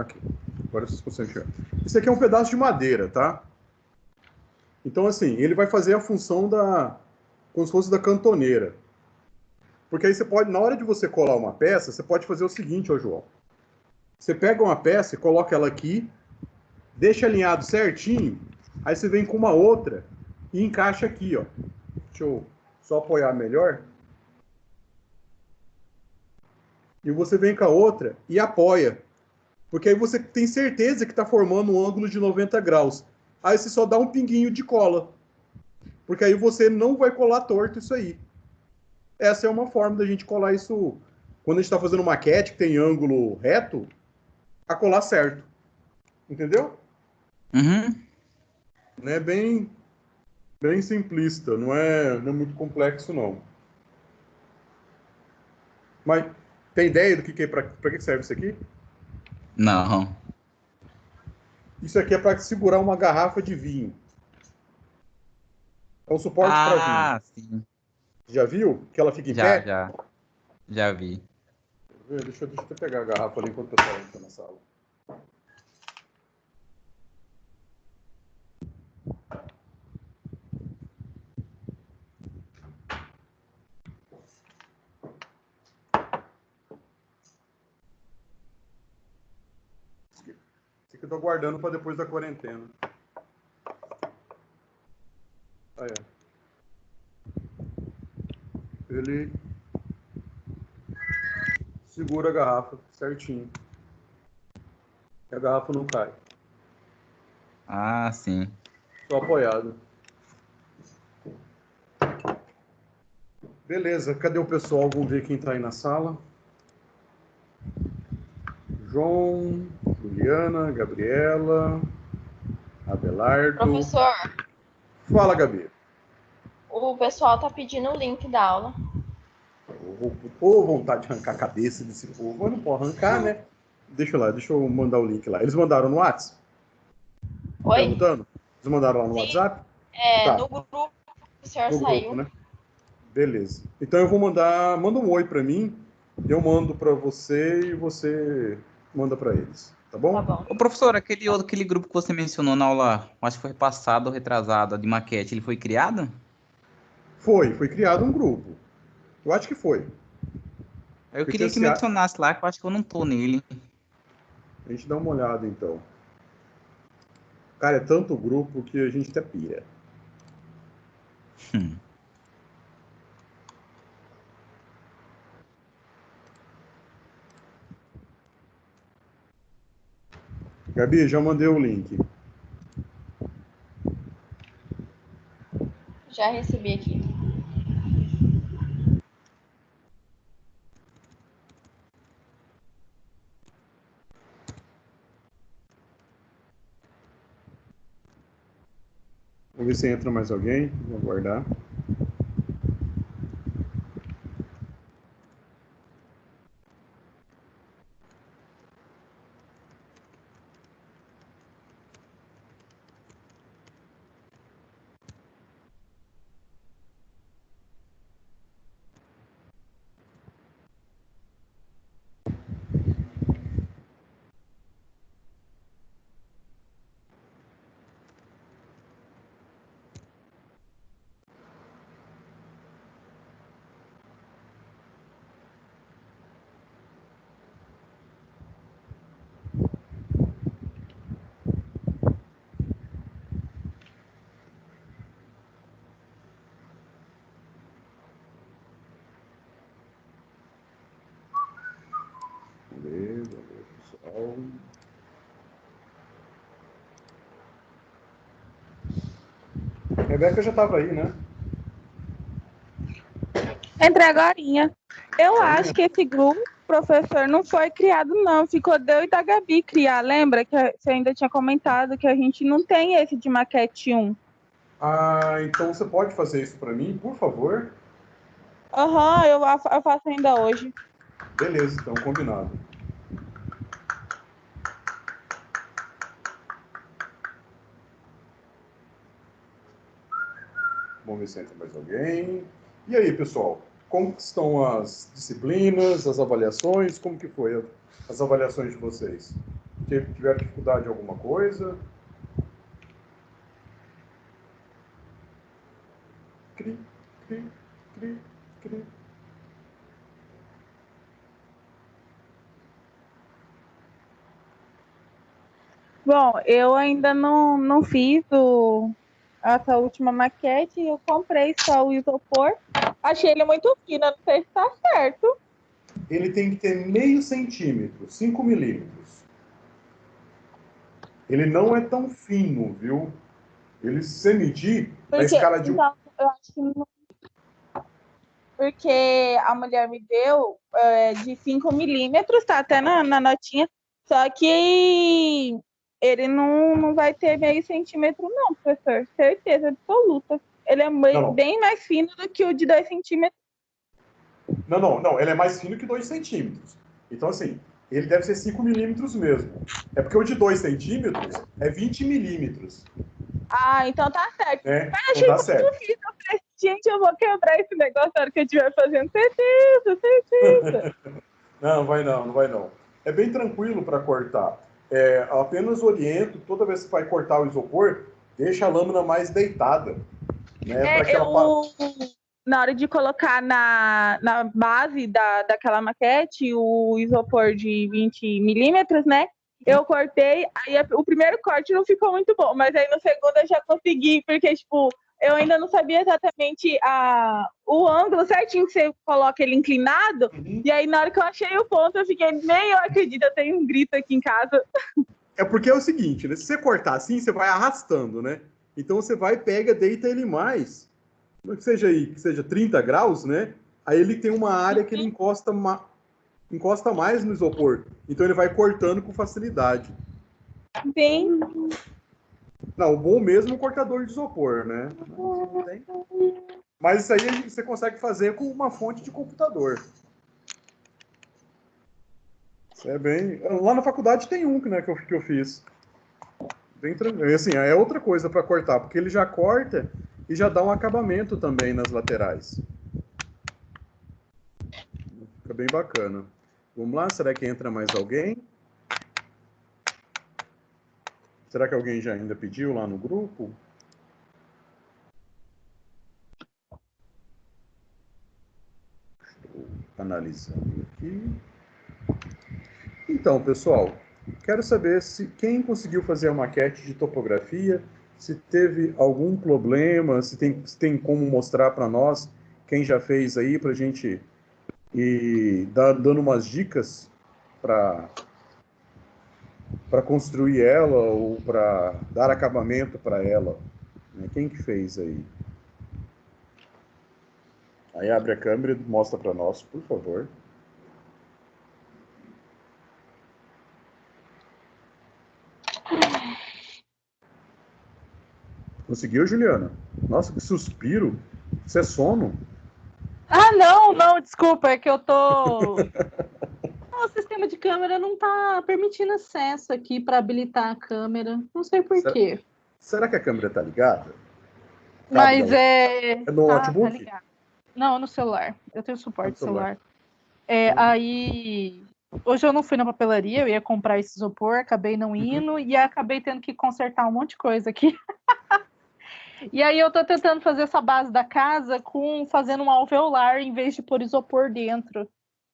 Aqui. Agora vocês conseguem enxergar. Isso aqui é um pedaço de madeira, tá? Então, assim, ele vai fazer a função como se fosse da cantoneira. Porque aí você pode, na hora de você colar uma peça, você pode fazer o seguinte, ô João. Você pega uma peça e coloca ela aqui, deixa alinhado certinho, aí você vem com uma outra e encaixa aqui, ó. Deixa eu só apoiar melhor. E você vem com a outra e apoia. Porque aí você tem certeza que está formando um ângulo de 90 graus. Aí você só dá um pinguinho de cola. Porque aí você não vai colar torto isso aí. Essa é uma forma da gente colar isso. Quando a gente está fazendo maquete que tem ângulo reto, a colar certo. Entendeu? Uhum. É bem simplista, não é muito complexo, não. Mas tem ideia do que é para que serve isso aqui? Não. Isso aqui é para segurar uma garrafa de vinho. É um suporte para vinho. Ah, sim. Já viu? Que ela fica em Já, pé? já. Já vi. Deixa eu até pegar a garrafa ali enquanto o pessoal entra na sala. Esse aqui eu tô guardando para depois da quarentena. Aí, ó. Ele segura a garrafa certinho. E a garrafa não cai. Ah, sim. Só apoiado. Beleza, cadê o pessoal? Vamos ver quem está aí na sala. João, Juliana, Gabriela, Abelardo. Professor, Fala, Gabi. o pessoal tá pedindo o link da aula. Ô, vontade de arrancar a cabeça desse povo. Mas não pode arrancar, né? Deixa eu mandar o link lá. Eles mandaram no WhatsApp? Oi? Perguntando? Eles mandaram lá no Sim. WhatsApp? É, Tá. no grupo que o senhor No saiu. grupo, né? Beleza. Então eu vou manda um oi para mim, eu mando para você e você manda para eles, tá bom? Tá bom. Ô, professor, aquele grupo que você mencionou na aula, acho que foi passado ou retrasado, de maquete, ele foi criado? Foi criado um grupo. Eu acho que foi. Eu Porque queria que assim, me a adicionasse lá, que eu acho que eu não tô nele. gente dá uma olhada então. Cara, é tanto grupo que a gente até pira. Hum. Gabi, já mandei o link. Já recebi aqui. Vamos ver se entra mais alguém. Vou aguardar. Beleza, pessoal. Rebeca já estava aí, né? Entrei agorinha. Eu Agorinha? acho que esse grupo, professor, não foi criado, não. Ficou eu e da Gabi criar. Lembra que você ainda tinha comentado que a gente não tem esse de maquete 1. Ah, então você pode fazer isso para mim, por favor? Aham, eu faço ainda hoje. Beleza, então, combinado. Vamos ver se entra mais alguém. E aí, pessoal? Como que estão as disciplinas, as avaliações? Como que foi as avaliações de vocês? tiver dificuldade em alguma coisa. Cri, cri, cri, cri. Bom, eu ainda não fiz essa última maquete, eu comprei só o isopor. Achei ele muito fino, não sei se tá certo. Ele tem que ter meio centímetro, 5 milímetros. Ele não é tão fino, viu? Ele, se você medir, na escala de... Então, eu acho que não. Porque a mulher me deu de 5 milímetros, tá até na notinha, só que ele não vai ter meio centímetro não, professor, certeza absoluta. Ele é bem mais fino do que o de 2 centímetros. Não, ele é mais fino que 2 centímetros. Então, assim, ele deve ser 5 milímetros mesmo. É porque o de 2 centímetros é 20 milímetros. Ah, então tá certo. Né? Mas achei muito fino. Eu falei, gente, eu vou quebrar esse negócio na hora que eu estiver fazendo. Certeza. Não vai não. É bem tranquilo para cortar. Apenas oriento, toda vez que vai cortar o isopor, deixa a lâmina mais deitada. Né? Na hora de colocar na base daquela maquete o isopor de 20 milímetros, né? Eu cortei, aí o primeiro corte não ficou muito bom, mas aí no segundo eu já consegui, porque, tipo, eu ainda não sabia exatamente o ângulo certinho que você coloca ele inclinado, e aí na hora que eu achei o ponto, eu fiquei, nem eu acredito, eu tenho um grito aqui em casa. É porque é o seguinte, né? Se você cortar assim, você vai arrastando, né? Então você vai, pega, deita ele mais, que seja 30 graus, né? Aí ele tem uma área que ele encosta mais no isopor. Então ele vai cortando com facilidade. Sim. Não, o bom mesmo é o cortador de isopor, né? Mas isso aí você consegue fazer com uma fonte de computador. Isso é bem... Lá na faculdade tem um, né, que eu fiz. Bem tranquilo. Assim, é outra coisa para cortar, porque ele já corta e já dá um acabamento também nas laterais. Fica bem bacana. Vamos lá, será que entra mais alguém? Será que alguém já ainda pediu lá no grupo? Estou analisando aqui. Então, pessoal, quero saber se quem conseguiu fazer a maquete de topografia, se teve algum problema, se tem como mostrar para nós quem já fez aí, para a gente ir dando umas dicas para construir ela ou para dar acabamento para ela. Quem que fez aí? Aí abre a câmera e mostra para nós, por favor. Conseguiu, Juliana? Nossa, que suspiro. Isso é sono? Ah, não, desculpa, é que eu tô... O sistema de câmera não tá permitindo acesso aqui para habilitar a câmera. Não sei por quê. Será que a câmera tá ligada? Mas é no notebook? Tá ligado. Não, é no celular. Eu tenho suporte celular. Aí... Hoje eu não fui na papelaria, eu ia comprar esse isopor, acabei não indo e acabei tendo que consertar um monte de coisa aqui. E aí eu tô tentando fazer essa base da casa fazendo um alveolar em vez de pôr isopor dentro.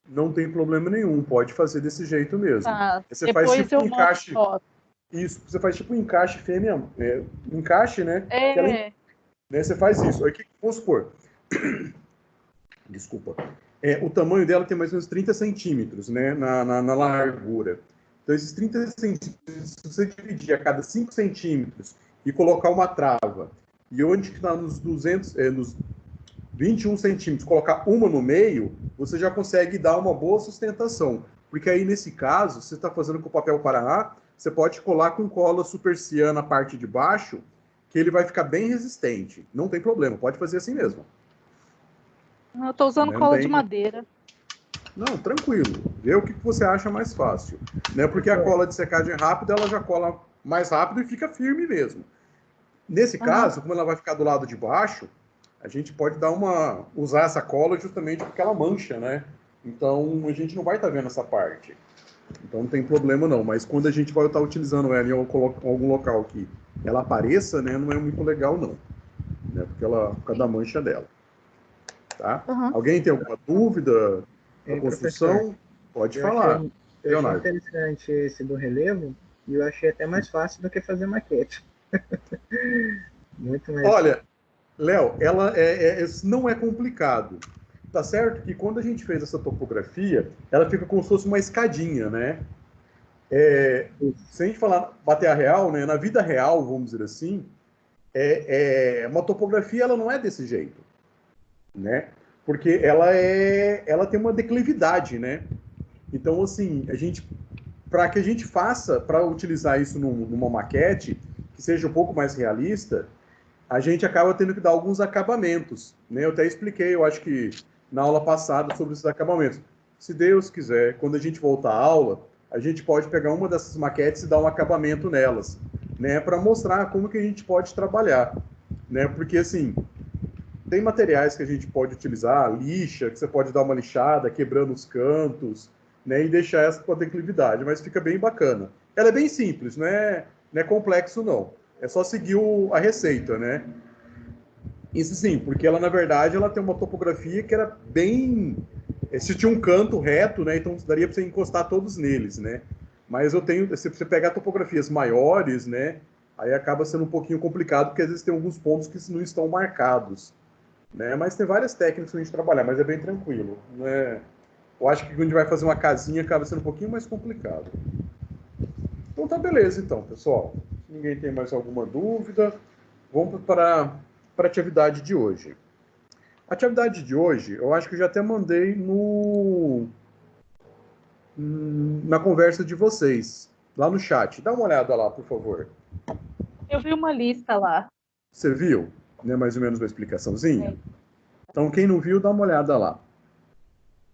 Não tem problema nenhum, pode fazer desse jeito mesmo. Tá. Você faz tipo um encaixe. Isso, você faz tipo um encaixe fêmea. Encaixe, né? Né, você faz isso. Aí, vamos supor. Desculpa. O tamanho dela tem mais ou menos 30 centímetros, né? Na largura. Então, esses 30 centímetros, se você dividir a cada 5 centímetros e colocar uma trava, e onde que está nos 21 centímetros, colocar uma no meio, você já consegue dar uma boa sustentação. Porque aí, nesse caso, você está fazendo com papel Paraná, você pode colar com cola super cian na parte de baixo, que ele vai ficar bem resistente. Não tem problema, pode fazer assim mesmo. Eu estou usando cola de madeira. Não, tranquilo. Vê o que você acha mais fácil. Né? Porque a cola de secagem rápida, ela já cola mais rápido e fica firme mesmo. Nesse caso, como ela vai ficar do lado de baixo, a gente pode usar essa cola justamente porque ela mancha, né? Então, a gente não vai estar vendo essa parte. Então não tem problema não, mas quando a gente vai estar utilizando ela em algum local que ela apareça, né, não é muito legal não, né, por causa da mancha dela. Tá? Uhum. Alguém tem alguma dúvida da construção? Professor, Pode eu falar. achei Leonardo. interessante esse do relevo e eu achei até mais fácil do que fazer maquete. Muito mais. Olha, Léo, ela não é complicado. Tá certo que quando a gente fez essa topografia, ela fica como se fosse uma escadinha, né? Se a gente falar bater a real, né? Na vida real, vamos dizer assim, uma topografia ela não é desse jeito, né? Porque ela tem uma declividade, né? Então, assim, para que a gente faça, para utilizar isso numa maquete que seja um pouco mais realista, a gente acaba tendo que dar alguns acabamentos, né? Eu até expliquei, eu acho que na aula passada, sobre esses acabamentos. Se Deus quiser, quando a gente voltar à aula, a gente pode pegar uma dessas maquetes e dar um acabamento nelas, né? Para mostrar como que a gente pode trabalhar, né? Porque, assim, tem materiais que a gente pode utilizar, lixa, que você pode dar uma lixada, quebrando os cantos, né? E deixar essa com a declividade, mas fica bem bacana. Ela é bem simples, não é complexo, não. É só seguir a receita, né? Isso sim, porque ela, na verdade, ela tem uma topografia que era bem... Se tinha um canto reto, né? Então daria para você encostar todos neles, né? Mas se você pegar topografias maiores, né? Aí acaba sendo um pouquinho complicado, porque às vezes tem alguns pontos que não estão marcados, né? Mas tem várias técnicas para a gente trabalhar, mas é bem tranquilo, né? Eu acho que quando a gente vai fazer uma casinha, acaba sendo um pouquinho mais complicado. Então tá beleza, então, pessoal. Se ninguém tem mais alguma dúvida, vamos para a atividade de hoje. A atividade de hoje, eu acho que eu já até mandei na conversa de vocês, lá no chat. Dá uma olhada lá, por favor. Eu vi uma lista lá. Você viu? Né, mais ou menos uma explicaçãozinha? Então, quem não viu, dá uma olhada lá.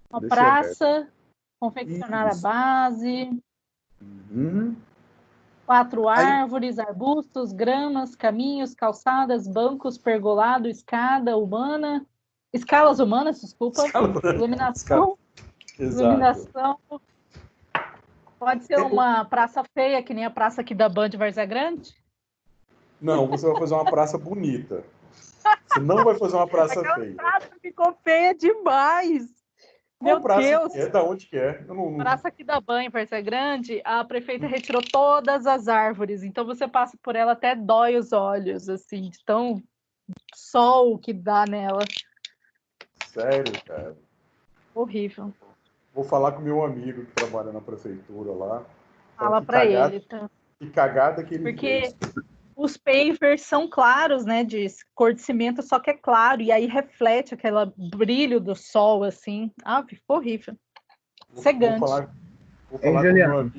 Uma praça, confeccionar Isso. a base, Uhum. 4 árvores, arbustos, gramas, caminhos, calçadas, bancos, pergolado, escalas humanas, desculpa, iluminação. Exato. Iluminação. Pode ser uma praça feia, que nem a praça aqui da Band Várzea Grande? Não, você vai fazer uma praça bonita. Você não vai fazer uma praça feia. A praça ficou feia demais. Meu Deus! Da onde que é? Praça aqui da Banha, Várzea Grande, a prefeita retirou todas as árvores, então você passa por ela até dói os olhos, assim, de tão sol que dá nela. Sério, cara? Horrível. Vou falar com o meu amigo que trabalha na prefeitura lá. Fala pra ele. Tá? Que cagada que ele Porque fez. os pavers são claros, né, de cor de cimento, só que é claro, e aí reflete aquele brilho do sol, assim. Ah, ficou horrível. Cegante. Vou falar Juliano,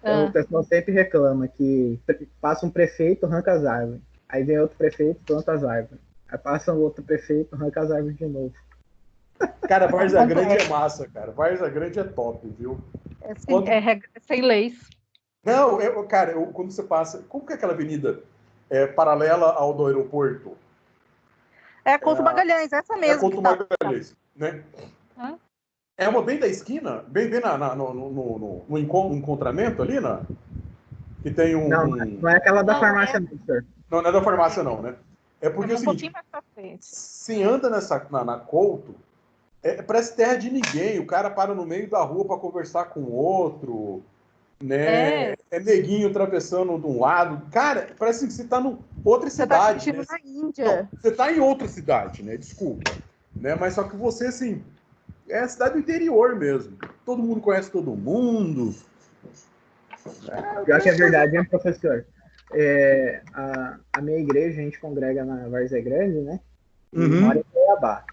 o pessoal sempre reclama que passa um prefeito, arranca as árvores. Aí vem outro prefeito, planta as árvores. Aí passa um outro prefeito, arranca as árvores de novo. Cara, Várzea Grande é massa, cara. Várzea Grande é top, viu? É sem leis. Não, cara, quando você passa... Como que é aquela avenida paralela ao do aeroporto? É a Couto Magalhães, essa mesmo. É a Couto Magalhães, né? É uma bem da esquina? Bem no encontramento ali, né? Que tem um... Não é aquela da farmácia, não, senhor. Não é da farmácia, não, né? É porque, assim, pouquinho mais pra frente. se anda na Couto, parece terra de ninguém. O cara para no meio da rua para conversar com o outro, né? É neguinho atravessando de um lado. Cara, parece que você tá em outra cidade. Você tá né? na Índia. Não, você tá em outra cidade, né? Desculpa. Né? Mas só que você, assim, é a cidade do interior mesmo. Todo mundo conhece todo mundo. Pior que é verdade, hein, professor? A minha igreja, a gente congrega na Várzea Grande, né? E mora em Cuiabá.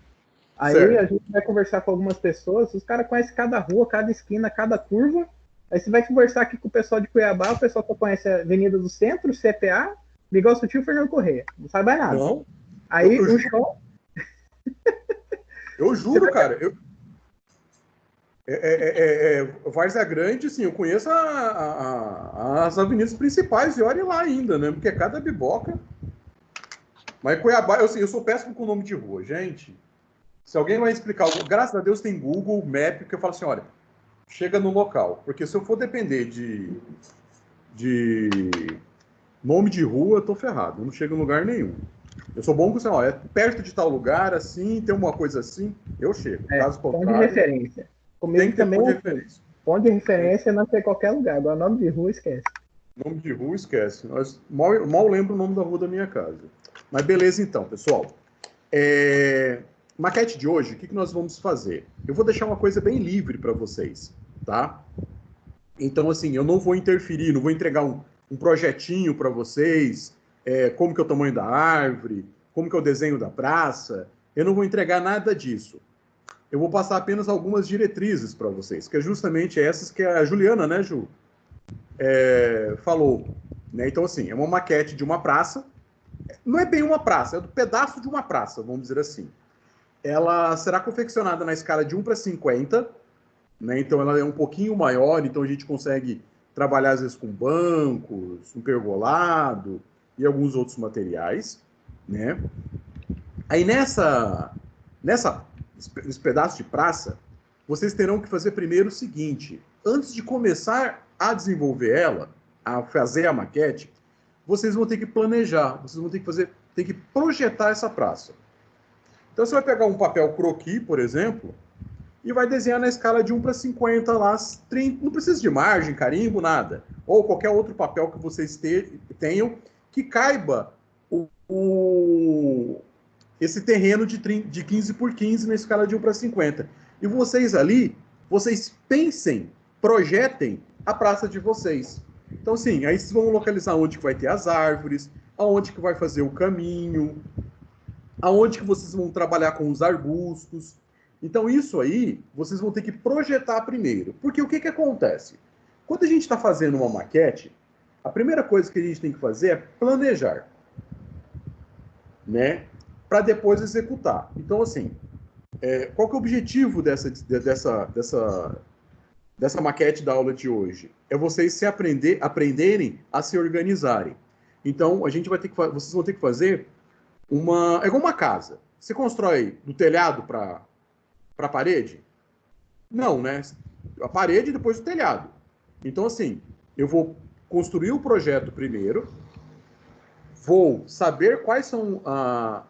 Aí certo. A gente vai conversar com algumas pessoas, os caras conhecem cada rua, cada esquina, cada curva. Aí você vai conversar aqui com o pessoal de Cuiabá, o pessoal só conhece a Avenida do Centro, CPA, igual o seu tio Fernando Correia. Não sabe mais nada. Não. Aí um show. Eu juro, cara. Várzea Grande, assim, eu conheço as avenidas principais e olhe lá ainda, né? Porque é cada biboca. Mas Cuiabá, eu sou péssimo com o nome de rua, gente. Se alguém vai explicar, graças a Deus tem Google Map, que eu falo assim, olha, chega no local. Porque se eu for depender de nome de rua, eu tô ferrado. Eu não chego em lugar nenhum. Eu sou bom com isso, é perto de tal lugar, assim, tem uma coisa assim, eu chego. Caso Ponto de contrário, referência. Comigo tem que ter também ponto de é referência. ponto de referência não sei qualquer lugar. Agora, nome de rua, esquece. Nome de rua, esquece. Mal lembro o nome da rua da minha casa. Mas beleza então, pessoal. Maquete de hoje, o que nós vamos fazer? Eu vou deixar uma coisa bem livre para vocês, tá? Então, assim, eu não vou interferir, não vou entregar um projetinho para vocês, como que é o tamanho da árvore, como que é o desenho da praça. Eu não vou entregar nada disso. Eu vou passar apenas algumas diretrizes para vocês, que é justamente essas que a Juliana, né, Ju, falou. Né? Então, assim, é uma maquete de uma praça. Não é bem uma praça, é do pedaço de uma praça, vamos dizer assim. Ela será confeccionada na escala de 1:50, né? Então ela é um pouquinho maior, então a gente consegue trabalhar às vezes com bancos, um pergolado e alguns outros materiais, né? Aí nesse pedaço de praça, vocês terão que fazer primeiro o seguinte: antes de começar a desenvolver ela, a fazer a maquete, vocês vão ter que planejar, vocês vão ter que projetar essa praça. Então você vai pegar um papel croquis, por exemplo, e vai desenhar na escala de 1:50 lá, 30, não precisa de margem, carimbo, nada. Ou qualquer outro papel que vocês tenham que caiba esse terreno de 15 por 15 na escala de 1:50. E vocês ali, vocês pensem, projetem a praça de vocês. Então, sim, aí vocês vão localizar onde que vai ter as árvores, aonde que vai fazer o caminho, aonde que vocês vão trabalhar com os arbustos. Então, isso aí, vocês vão ter que projetar primeiro. Porque o que acontece? Quando a gente está fazendo uma maquete, a primeira coisa que a gente tem que fazer é planejar, né? Para depois executar. Então, assim, qual que é o objetivo dessa maquete da aula de hoje? É vocês aprenderem a se organizarem. Então, vocês vão ter que fazer é igual uma casa. Você constrói do telhado para a parede? Não, né? A parede e depois o telhado. Então, assim, eu vou construir o projeto primeiro, vou saber quais são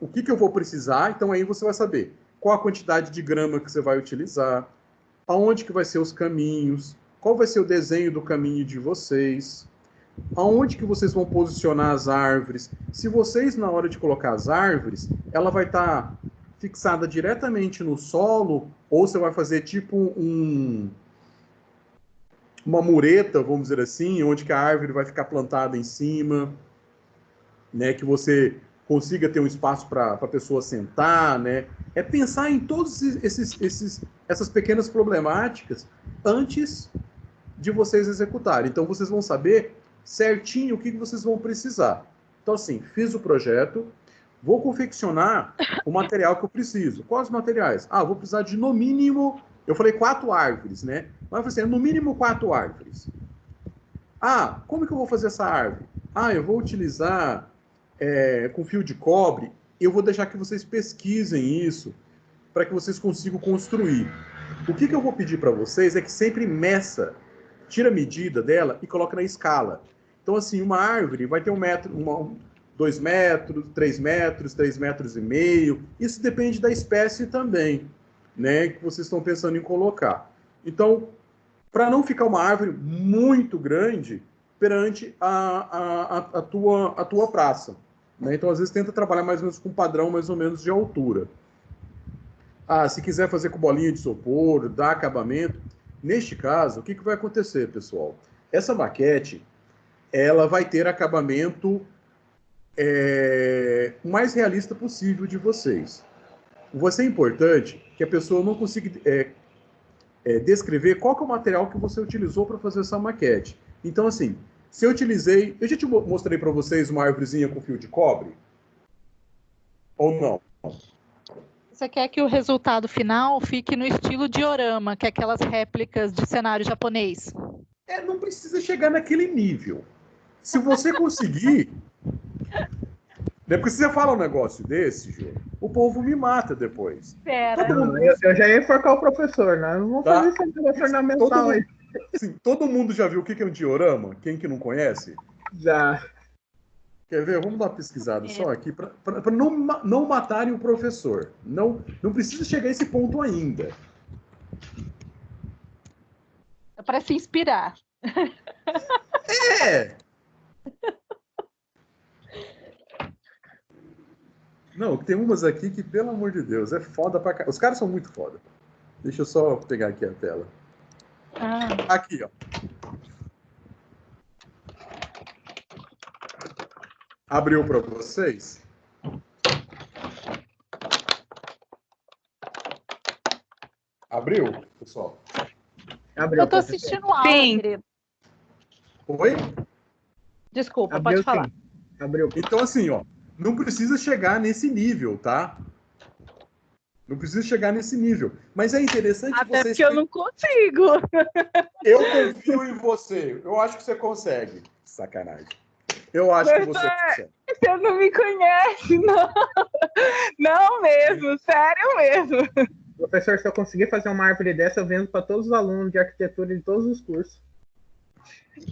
o que eu vou precisar, então aí você vai saber qual a quantidade de grama que você vai utilizar, aonde que vai ser os caminhos, qual vai ser o desenho do caminho de vocês, aonde que vocês vão posicionar as árvores. Se vocês, na hora de colocar as árvores, ela vai estar fixada diretamente no solo, ou você vai fazer tipo uma mureta, vamos dizer assim, onde que a árvore vai ficar plantada em cima, né, que você consiga ter um espaço para a pessoa sentar, né? É pensar em todas essas pequenas problemáticas antes de vocês executarem. Então, vocês vão saber certinho o que vocês vão precisar. Então, assim, fiz o projeto, vou confeccionar o material que eu preciso. Quais os materiais? Vou precisar de, no mínimo, eu falei 4 árvores, né? Mas eu falei assim, no mínimo 4 árvores. Como que eu vou fazer essa árvore? Eu vou utilizar com fio de cobre. Eu vou deixar que vocês pesquisem isso para que vocês consigam construir. O que eu vou pedir para vocês é que sempre meça, tira a medida dela e coloca na escala. Então, assim, uma árvore vai ter 1 metro, 2 metros, 3 metros, 3,5 metros. Isso depende da espécie também, né, que vocês estão pensando em colocar. Então, para não ficar uma árvore muito grande perante a tua praça, né? Então, às vezes, tenta trabalhar mais ou menos com um padrão mais ou menos de altura. Se quiser fazer com bolinha de isopor, dar acabamento. Neste caso, o que vai acontecer, pessoal? Essa maquete, ela vai ter acabamento o mais realista possível de vocês. Vai ser importante que a pessoa não consiga descrever qual que é o material que você utilizou para fazer essa maquete. Então, assim, se eu utilizei... Eu já te mostrei para vocês uma árvorezinha com fio de cobre? Ou não? Você quer que o resultado final fique no estilo diorama, que é aquelas réplicas de cenário japonês? Não precisa chegar naquele nível. Se você conseguir... Porque você fala um negócio desse, Jô, o povo me mata depois. Pera. Todo mundo, Eu já ia enforcar o professor, né? Não vou Tá. fazer isso aí ornamental todo, aí. mundo, assim, todo mundo já viu o que é um diorama? Quem que não conhece? Já. Quer ver? Vamos dar uma pesquisada só aqui para não matarem o professor. Não precisa chegar a esse ponto ainda. É para se inspirar. É! Não, tem umas aqui que, pelo amor de Deus, é foda pra cá. Os caras são muito foda. Deixa eu só pegar aqui a tela. Ah, Aqui, ó. Abriu para vocês? Abriu, pessoal? Abriu, eu tô professor. assistindo aula, Sim. querido. Oi? Desculpa, Abriu, pode falar. sim. Abriu. Então, assim, ó, não precisa chegar nesse nível, tá? Não precisa chegar nesse nível. Mas é interessante Até vocês... porque eu não consigo. Eu confio em você. Eu acho que você consegue. Sacanagem. Eu acho que você consegue. Você não me conhece, não. Não mesmo, sério mesmo. Professor, se eu conseguir fazer uma árvore dessa, eu vendo para todos os alunos de arquitetura de todos os cursos.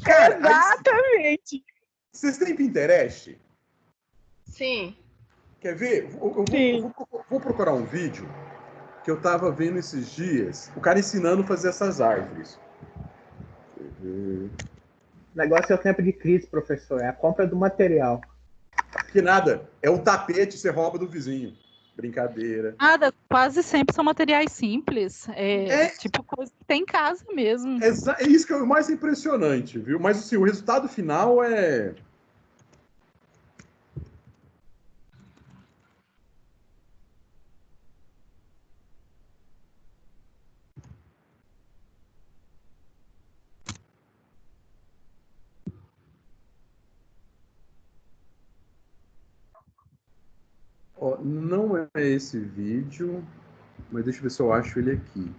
Cara, aí, Exatamente. vocês têm Pinterest? Sim. Quer ver? Vou procurar um vídeo que eu tava vendo esses dias. O cara ensinando a fazer essas árvores. O negócio é o tempo de crise, professor. É a compra do material. Que nada. É o tapete, você rouba do vizinho. Brincadeira. Nada, quase sempre são materiais simples. É. Tipo coisa que tem em casa mesmo. É isso que é o mais impressionante, viu? Mas assim, o resultado final é... Ó, não é esse vídeo, mas deixa eu ver se eu acho ele aqui.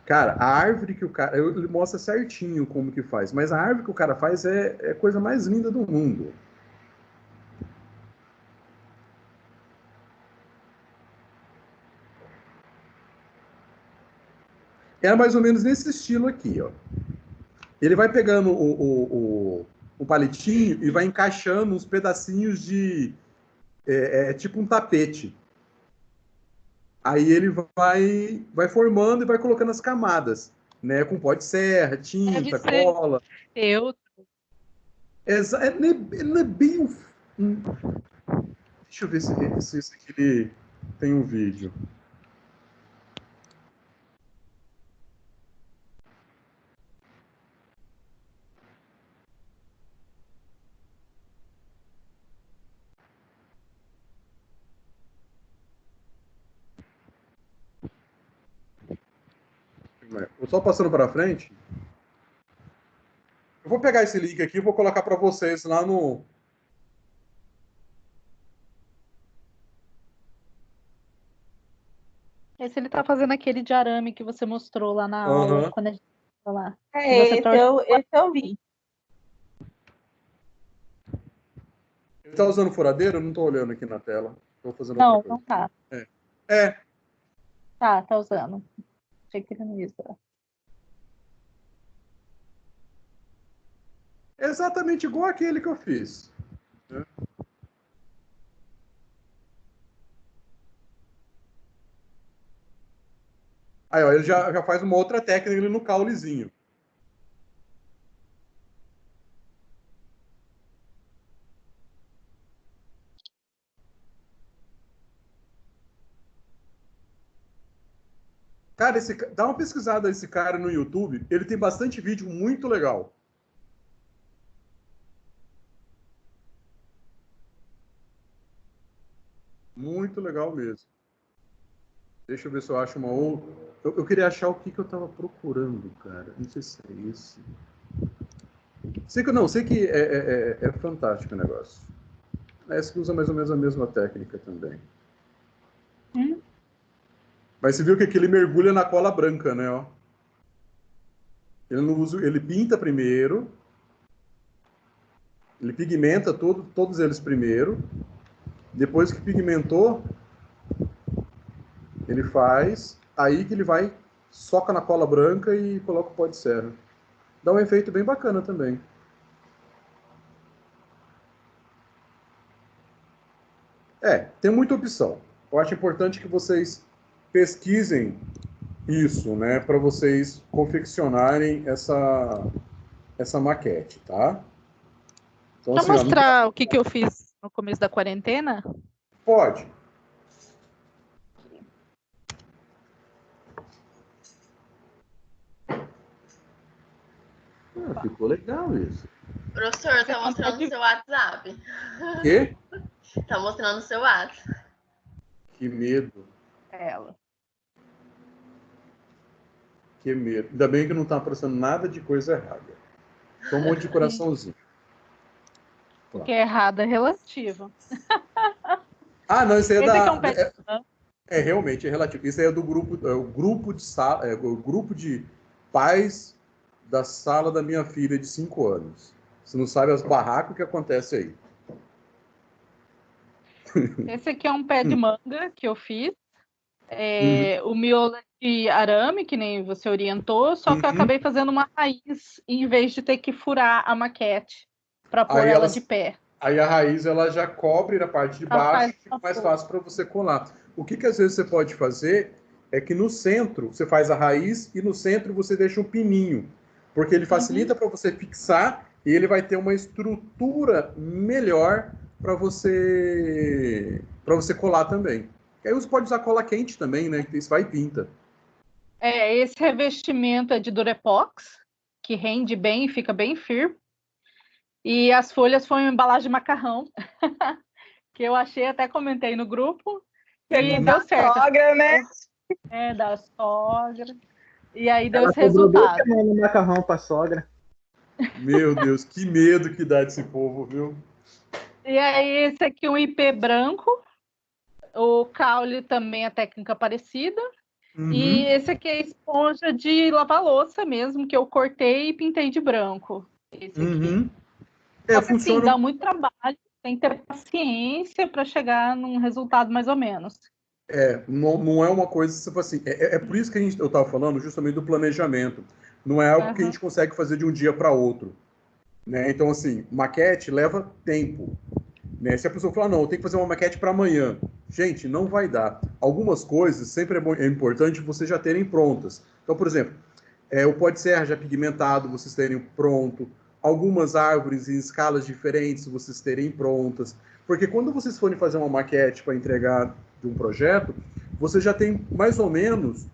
Cara, a árvore que o cara... Ele mostra certinho como que faz, mas a árvore que o cara faz é a coisa mais linda do mundo. É mais ou menos nesse estilo aqui, ó. Ele vai pegando o palitinho e vai encaixando uns pedacinhos de... tipo um tapete. Aí ele vai formando e vai colocando as camadas, né? Com pó de serra, tinta, Deve ser. cola. Eu Ele é bem... Deixa eu ver se esse aqui ele tem um vídeo. Eu só passando para frente. Eu vou pegar esse link aqui e vou colocar para vocês lá no... Esse ele tá fazendo aquele de arame que você mostrou lá na aula, Aham. quando a gente foi lá. É, esse eu vi. Ele tá usando furadeira? Eu não tô olhando aqui na tela. Tô fazendo Não, outra não coisa. tá. É. Tá usando. Achei que ele não ia usar. É exatamente igual aquele que eu fiz. Né? Aí, ó, ele já faz uma outra técnica ali no caulezinho. Cara, dá uma pesquisada nesse cara no YouTube. Ele tem bastante vídeo muito legal. Muito legal mesmo. Deixa eu ver se eu acho uma outra. Eu queria achar o que eu tava procurando, cara. Não sei se é esse. Sei que é fantástico o negócio. Esse que usa mais ou menos a mesma técnica também. Mas você viu que aqui ele mergulha na cola branca, né? Ó. Ele não usa, ele pinta primeiro, ele pigmenta todos eles primeiro, Depois que pigmentou, ele faz, aí que ele vai, soca na cola branca e coloca o pó de serra. Dá um efeito bem bacana também. Tem muita opção. Eu acho importante que vocês pesquisem isso, né, para vocês confeccionarem essa maquete, tá? Então, Pra assim, ó, mostrar o que eu fiz no começo da quarentena? pode. Ficou legal isso. Professor, tá mostrando o seu WhatsApp. Quê? Tá mostrando o seu WhatsApp. Que medo. Ela. Que medo. Ainda bem que não tá aparecendo nada de coisa errada. Só um monte de coraçãozinho. Porque errado é relativo. Ah, não, isso aí é Esse aqui é da... um pé de manga. Realmente, é relativo. Isso aí é do grupo, o grupo de sala, o grupo de pais da sala da minha filha de 5 anos. Você não sabe as barracos que acontece aí. Esse aqui é um pé de manga que eu fiz. O miolo é de arame, que nem você orientou, só que eu acabei fazendo uma raiz em vez de ter que furar a maquete para pôr ela de pé. Aí a raiz ela já cobre na parte de baixo, fica mais fácil para você colar. O que às vezes você pode fazer é que no centro você faz a raiz e no centro você deixa um pininho, porque ele facilita para você fixar e ele vai ter uma estrutura melhor para você colar também. E aí você pode usar cola quente também, né? Que isso vai e pinta. Esse revestimento é de Durepox, que rende bem e fica bem firme. E as folhas foi uma embalagem de macarrão, que eu achei, até comentei no grupo, e deu certo. Da sogra, né? Da sogra. E aí deu Ela esse cobrou resultado. 2 semanas no macarrão pra sogra. Meu Deus, que medo que dá desse povo, viu? E aí esse aqui é um IP branco. O caule também é técnica parecida. E esse aqui é esponja de lavar louça mesmo, que eu cortei e pintei de branco. Esse aqui. Só que assim, dá muito trabalho, tem que ter paciência para chegar num resultado mais ou menos. Não é uma coisa, tipo assim, é por isso que eu estava falando justamente do planejamento. Não é algo que a gente consegue fazer de um dia para outro. Né? Então, assim, maquete leva tempo. Né? Se a pessoa falar, não, eu tenho que fazer uma maquete para amanhã. Gente, não vai dar. Algumas coisas sempre é importante vocês já terem prontas. Então, por exemplo, o pó de serra já pigmentado, vocês terem pronto. Algumas árvores em escalas diferentes, vocês terem prontas. Porque quando vocês forem fazer uma maquete para entregar de um projeto, você já tem mais ou menos,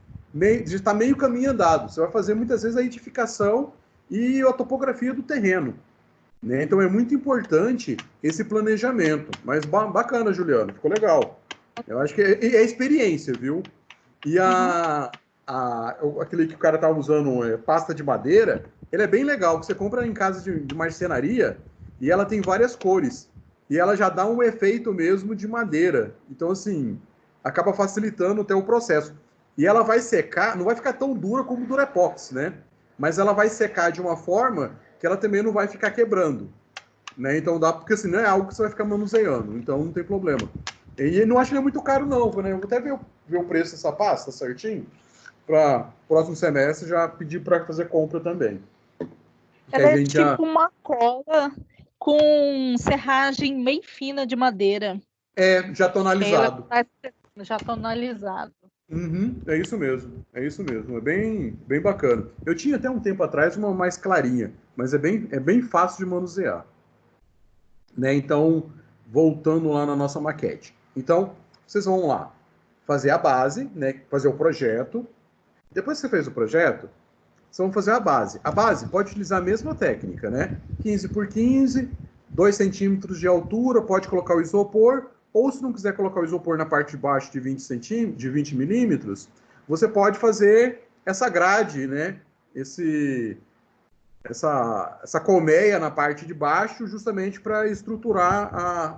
já está meio caminho andado. Você vai fazer muitas vezes a edificação e a topografia do terreno. Né? Então é muito importante esse planejamento. Mas bacana, Juliano, ficou legal. Eu acho que é experiência, viu? E aquele que o cara estava usando, pasta de madeira, ele é bem legal. Você compra em casa de marcenaria e ela tem várias cores. E ela já dá um efeito mesmo de madeira. Então, assim, acaba facilitando até o processo. E ela vai secar, não vai ficar tão dura como o Durepox, né? Mas ela vai secar de uma forma que ela também não vai ficar quebrando. Né? Então dá, porque assim, não é algo que você vai ficar manuseando. Então não tem problema. E não acho que ele é muito caro, não. Né? Eu vou até ver o preço dessa pasta certinho. Para o próximo semestre já pedir para fazer compra também. Ela é tipo uma cola com serragem bem fina de madeira. Já tonalizado. Já tonalizado. É isso mesmo. É bem, bem bacana. Eu tinha até um tempo atrás uma mais clarinha, mas é bem fácil de manusear. Né? Então, voltando lá na nossa maquete. Então, vocês vão lá fazer a base, né? Fazer o projeto. Depois que você fez o projeto, vocês vão fazer a base. A base pode utilizar a mesma técnica, né? 15 por 15, 2 centímetros de altura, pode colocar o isopor, ou se não quiser colocar o isopor na parte de baixo de 20 milímetros, você pode fazer essa grade, né? Essa colmeia na parte de baixo, justamente para estruturar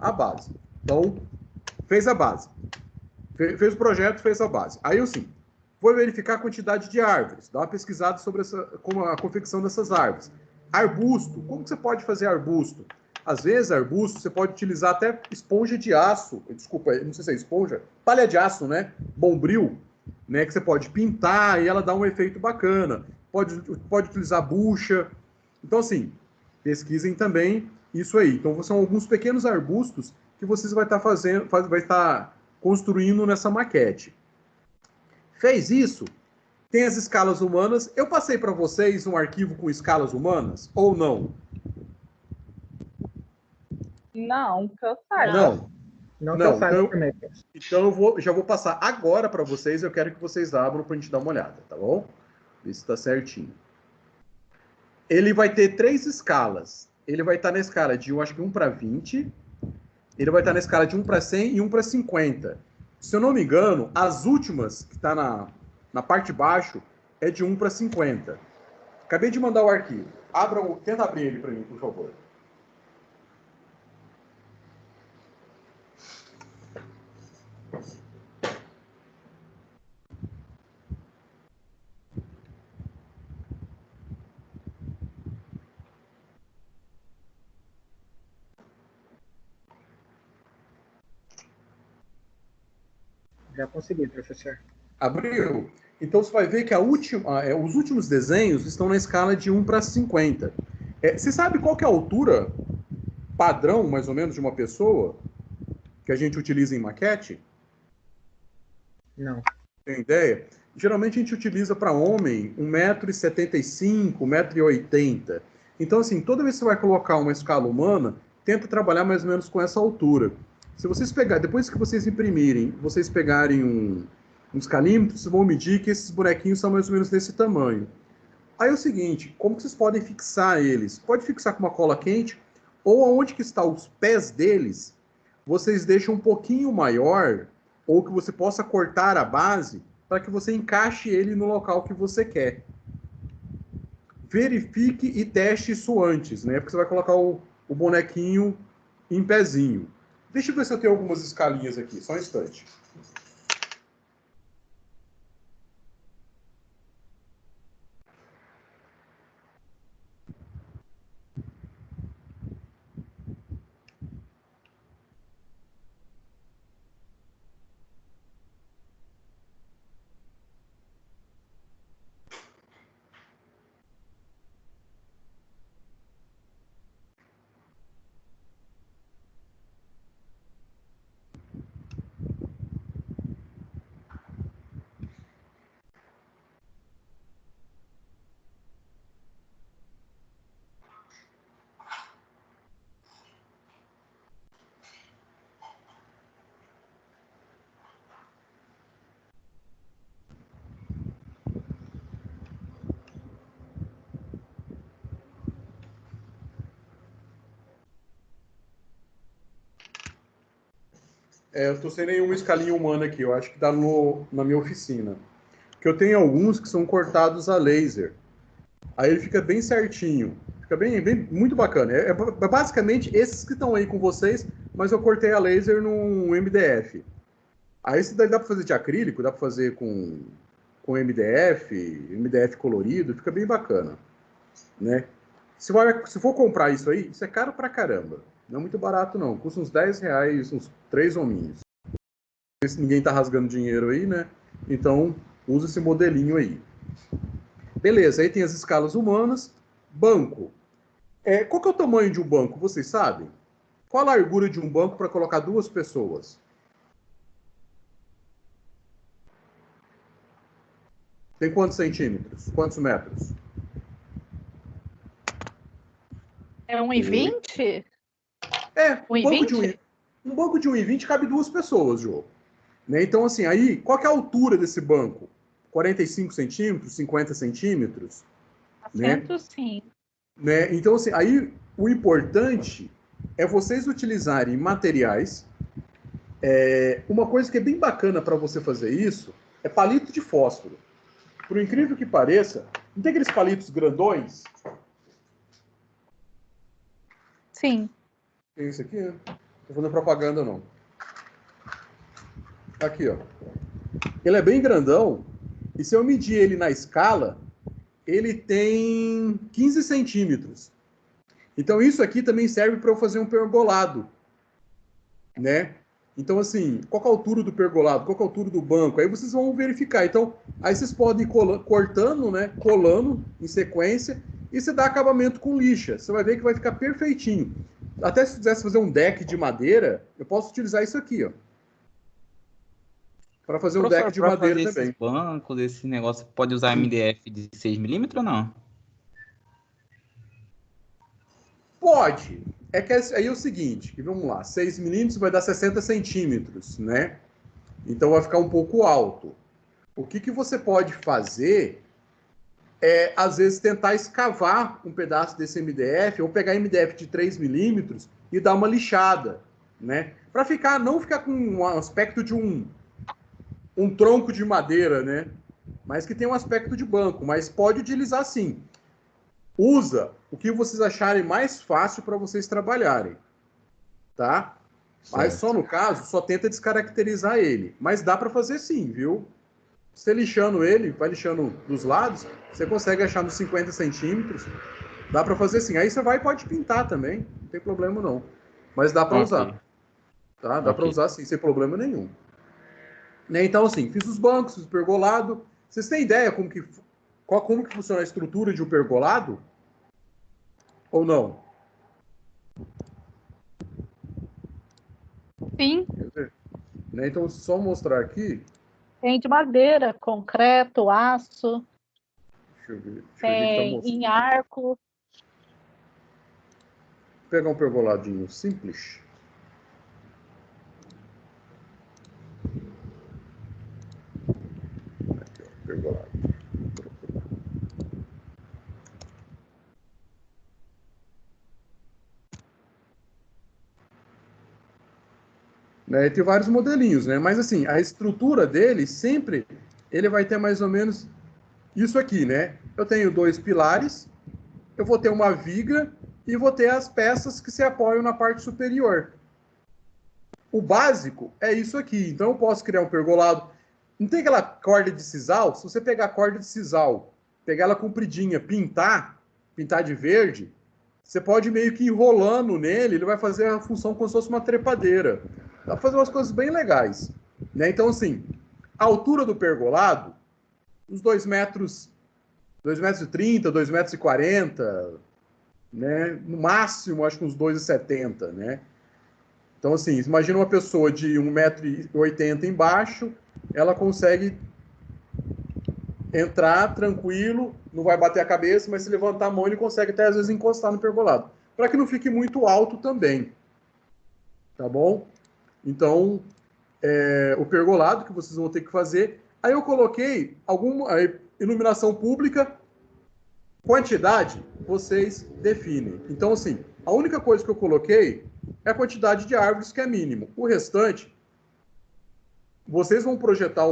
a base. Então, fez a base. Fez o projeto, fez a base. Aí, assim, vou verificar a quantidade de árvores, dar uma pesquisada sobre como a confecção dessas árvores. Arbusto, como que você pode fazer arbusto? Às vezes, arbusto, você pode utilizar até esponja de aço, desculpa, não sei se é esponja, palha de aço, né? Bombril, né? Que você pode pintar e ela dá um efeito bacana. Pode utilizar bucha. Então, assim, pesquisem também isso aí. Então, são alguns pequenos arbustos que vocês vai estar construindo nessa maquete. Fez isso? Tem as escalas humanas. Eu passei para vocês um arquivo com escalas humanas ou não? Não, que eu saiba. Não. Não que eu saiba também. Então já vou passar agora para vocês. Eu quero que vocês abram para a gente dar uma olhada, tá bom? Ver se está certinho. Ele vai ter 3 escalas. Ele vai estar na escala de, eu acho que 1 para 20. Ele vai estar na escala de 1 para 100 e 1 para 50. Se eu não me engano, as últimas, que está na parte de baixo, é de 1 para 50. Acabei de mandar o arquivo. Tenta abrir ele para mim, por favor. Já consegui, professor. Abriu? Então você vai ver que os últimos desenhos estão na escala de 1 para 50. Você sabe qual que é a altura padrão, mais ou menos, de uma pessoa que a gente utiliza em maquete? Não. Tem ideia? Geralmente a gente utiliza para homem 1,75 m, 1,80 m. Então, assim, toda vez que você vai colocar uma escala humana, tenta trabalhar mais ou menos com essa altura. Se vocês pegarem, depois que vocês imprimirem, vocês pegarem uns calímetros, vocês vão medir que esses bonequinhos são mais ou menos desse tamanho. Aí é o seguinte, como que vocês podem fixar eles? Pode fixar com uma cola quente, ou aonde que estão os pés deles, vocês deixam um pouquinho maior, ou que você possa cortar a base, para que você encaixe ele no local que você quer. Verifique e teste isso antes, né? Porque você vai colocar o bonequinho em pezinho. Deixa eu ver se eu tenho algumas escalinhas aqui, só um instante. Eu estou sem nenhuma escalinha humana aqui, eu acho que está na minha oficina. Que eu tenho alguns que são cortados a laser. Aí ele fica bem certinho. Fica muito bacana. Basicamente esses que estão aí com vocês, mas eu cortei a laser num MDF. Aí esse daí dá para fazer de acrílico, dá para fazer com MDF colorido, fica bem bacana. Né? Se for comprar isso aí, isso é caro pra caramba. Não é muito barato, não. Custa uns R$10, uns 3 hominhos. Se ninguém tá rasgando dinheiro aí, né? Então, usa esse modelinho aí. Beleza, aí tem as escalas humanas. Banco. Qual que é o tamanho de um banco? Vocês sabem? Qual a largura de um banco para colocar 2 pessoas? Tem quantos centímetros? Quantos metros? É 1,20? Um banco de 1,20 cabe 2 pessoas, Jô. Né? Então, assim, aí, qual que é a altura desse banco? 45 centímetros, 50 centímetros? Assento, né? Sim. Né? Então, assim, aí o importante é vocês utilizarem materiais. Uma coisa que é bem bacana para você fazer isso é palito de fósforo. Por incrível que pareça, não tem aqueles palitos grandões? Sim. Tem isso aqui, né? Não tô fazendo propaganda, não. Aqui, ó. Ele é bem grandão. E se eu medir ele na escala, ele tem 15 centímetros. Então, isso aqui também serve para eu fazer um pergolado, né? Então, assim, qual que é a altura do pergolado? Qual que é a altura do banco? Aí vocês vão verificar. Então, aí vocês podem ir cortando, né? Colando em sequência e você dá acabamento com lixa. Você vai ver que vai ficar perfeitinho. Até se quisesse fazer um deck de madeira, eu posso utilizar isso aqui, ó. Para fazer um deck de madeira fazer também. Esses bancos, esse negócio, pode usar MDF de 6mm ou não? Pode. É que aí é o seguinte, que vamos lá, 6 milímetros vai dar 60 centímetros, né? Então vai ficar um pouco alto. O que você pode fazer é, às vezes, tentar escavar um pedaço desse MDF, ou pegar MDF de 3 milímetros e dar uma lixada, né? Para não ficar com um aspecto de um tronco de madeira, né? Mas que tem um aspecto de banco, mas pode utilizar sim. Usa o que vocês acharem mais fácil para vocês trabalharem, tá? Certo. Mas só no caso, só tenta descaracterizar ele. Mas dá para fazer sim, viu? Você lixando ele, vai lixando dos lados, você consegue achar nos 50 centímetros. Dá para fazer sim. Aí você vai e pode pintar também, não tem problema não. Mas dá para usar. Tá? Dá para usar sim, sem problema nenhum. Né? Então, assim, fiz os bancos, fiz o pergolado. Vocês têm ideia como que funciona a estrutura de um pergolado? Ou não? Sim. Né? Então, só mostrar aqui. Tem de madeira, concreto, aço. Deixa eu ver. Tem em arco. Vou pegar um pergoladinho simples. Aqui, ó, pergolado. Né, tem vários modelinhos, né? Mas assim, a estrutura dele sempre ele vai ter mais ou menos isso aqui, né? Eu tenho 2 pilares, eu vou ter uma viga e vou ter as peças que se apoiam na parte superior. O básico é isso aqui. Então eu posso criar um pergolado. Não tem aquela corda de sisal? Se você pegar a corda de sisal, pegar ela compridinha, pintar de verde, você pode meio que enrolando nele, ele vai fazer a função como se fosse uma trepadeira. Dá para fazer umas coisas bem legais. Né? Então, assim, a altura do pergolado, uns 2 metros, 2,30 m, 2,40 m, né? No máximo, acho que uns 2,70 m, né? Então, assim, imagina uma pessoa de 1,80 m embaixo, ela consegue entrar tranquilo, não vai bater a cabeça, mas se levantar a mão, ele consegue até às vezes encostar no pergolado. Para que não fique muito alto também. Tá bom? Então, o pergolado que vocês vão ter que fazer. Aí eu coloquei alguma iluminação pública, quantidade, vocês definem. Então, assim, a única coisa que eu coloquei é a quantidade de árvores, que é mínimo. O restante, vocês vão projetar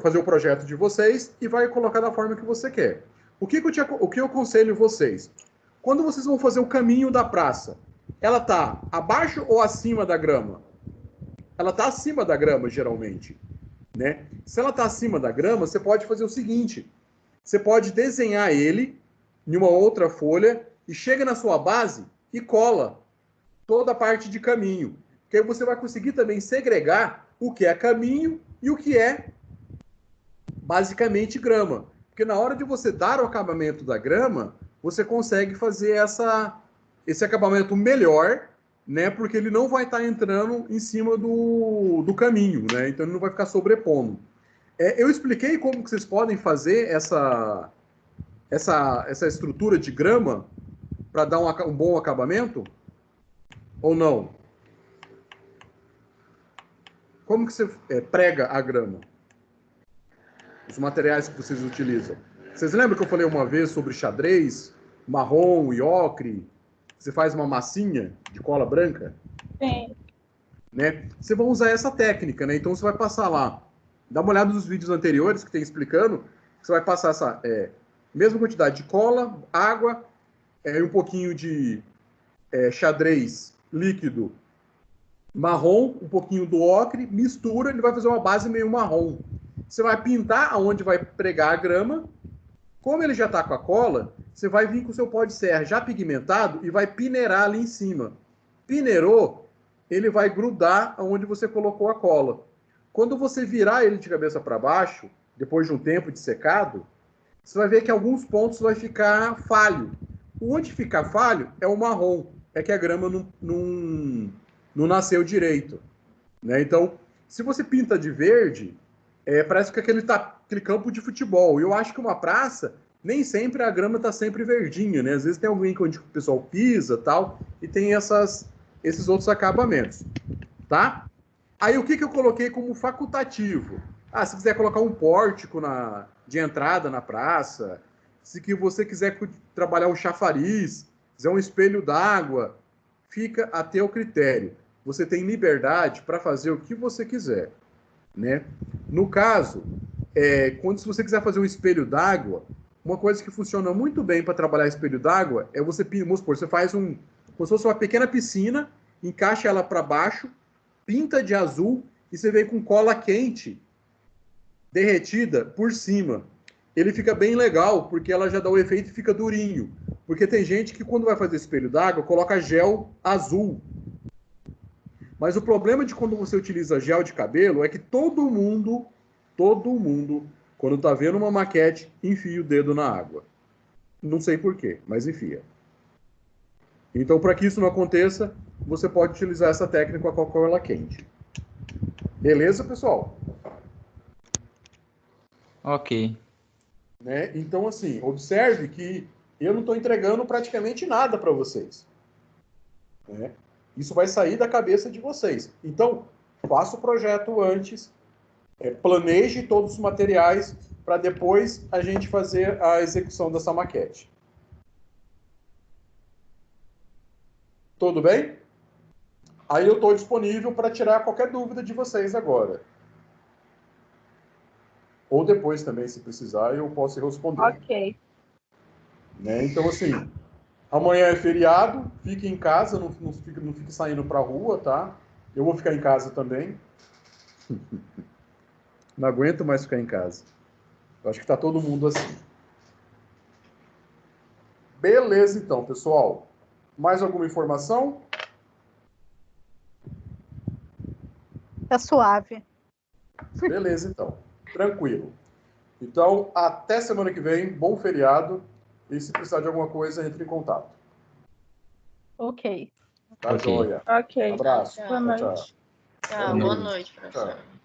fazer o projeto de vocês e vai colocar da forma que você quer. O que eu aconselho vocês? Quando vocês vão fazer o caminho da praça, ela está abaixo ou acima da grama? Ela está acima da grama, geralmente. Né? Se ela está acima da grama, você pode fazer o seguinte. Você pode desenhar ele em uma outra folha e chega na sua base e cola toda a parte de caminho. Porque aí você vai conseguir também segregar o que é caminho e o que é basicamente grama. Porque na hora de você dar o acabamento da grama, você consegue fazer esse acabamento melhor, né? Porque ele não vai estar entrando em cima do caminho, né? Então ele não vai ficar sobrepondo. Eu expliquei como que vocês podem fazer essa estrutura de grama para dar um bom acabamento? Ou não? Como que você prega a grama? Os materiais que vocês utilizam. Vocês lembram que eu falei uma vez sobre xadrez, marrom e ocre? Você faz uma massinha de cola branca? Sim. Né? Você vai usar essa técnica, né? Então você vai passar lá. Dá uma olhada nos vídeos anteriores que tem explicando. Você vai passar essa mesma quantidade de cola, água, um pouquinho de xadrez líquido marrom, um pouquinho do ocre, mistura, ele vai fazer uma base meio marrom. Você vai pintar aonde vai pregar a grama Como ele já está com a cola, você vai vir com o seu pó de serra já pigmentado e vai peneirar ali em cima. Peneirou, ele vai grudar onde você colocou a cola. Quando você virar ele de cabeça para baixo, depois de um tempo de secado, você vai ver que alguns pontos vai ficar falho. Onde ficar falho é o marrom, é que a grama não nasceu direito. Né? Então, se você pinta de verde, parece que aquele campo de futebol. Eu acho que uma praça, nem sempre a grama está sempre verdinha, né? Às vezes tem alguém onde o pessoal pisa tal, e tem esses outros acabamentos, tá? Aí o que eu coloquei como facultativo? Se quiser colocar um pórtico de entrada na praça, se que você quiser trabalhar um chafariz, quiser um espelho d'água, fica a teu critério. Você tem liberdade para fazer o que você quiser, né? No caso, se você quiser fazer um espelho d'água, uma coisa que funciona muito bem para trabalhar espelho d'água é vamos supor, você faz como se fosse uma pequena piscina, encaixa ela para baixo, pinta de azul e você vem com cola quente derretida por cima. Ele fica bem legal, porque ela já dá o efeito e fica durinho. Porque tem gente que quando vai fazer espelho d'água, coloca gel azul. Mas o problema de quando você utiliza gel de cabelo é que todo mundo, quando está vendo uma maquete, enfia o dedo na água. Não sei porquê, mas enfia. Então, para que isso não aconteça, você pode utilizar essa técnica com a Coca-Cola quente. Beleza, pessoal? Ok. Né? Então, assim, observe que eu não estou entregando praticamente nada para vocês. Né? Isso vai sair da cabeça de vocês. Então, faça o projeto antes, planeje todos os materiais para depois a gente fazer a execução dessa maquete. Tudo bem? Aí eu estou disponível para tirar qualquer dúvida de vocês agora. Ou depois também, se precisar, eu posso responder. Ok. Né? Então, assim, amanhã é feriado, fique em casa, não fique saindo para a rua, tá? Eu vou ficar em casa também. Não aguento mais ficar em casa. Eu acho que está todo mundo assim. Beleza, então, pessoal. Mais alguma informação? Tá suave. Beleza, então. Tranquilo. Então, até semana que vem. Bom feriado. E se precisar de alguma coisa, entre em contato. Ok. Tá, Ok. joia. Ok. Abraço. Tchau. Boa Tchau, noite. tchau. Boa noite, professor. Tchau.